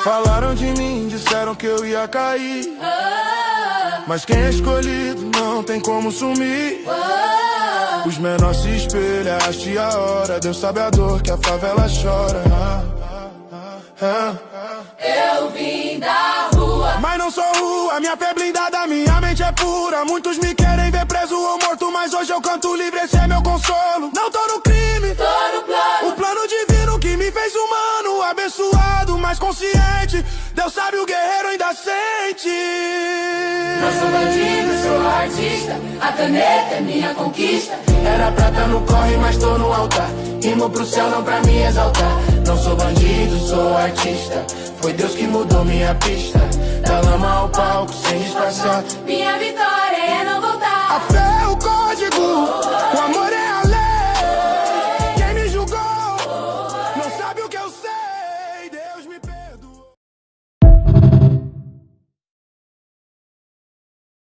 Falaram de mim, disseram que eu ia cair, mas quem é escolhido não tem como sumir. Os menores se espelham, haste a hora, Deus sabe a dor que a favela chora. Eu vim da rua, mas não sou rua, minha fé blindada, minha mente é pura. Muitos me querem ver preso ou morto, mas hoje eu canto livre, esse é meu consolo. Não tô no crime, tô no plano. o plano divino que me fez humano, abençoado, mas consciente. Deus sabe, o guerreiro ainda sente. Não sou bandido, sou artista, a caneta é minha conquista. Era prata no corre, mas tô no altar. Rimo pro céu, não pra me exaltar. Não sou bandido, sou artista. Foi Deus que mudou minha pista. Da lama ao palco, sem disfarçar. Minha vitória é não voltar. A fé é o código, o amor é a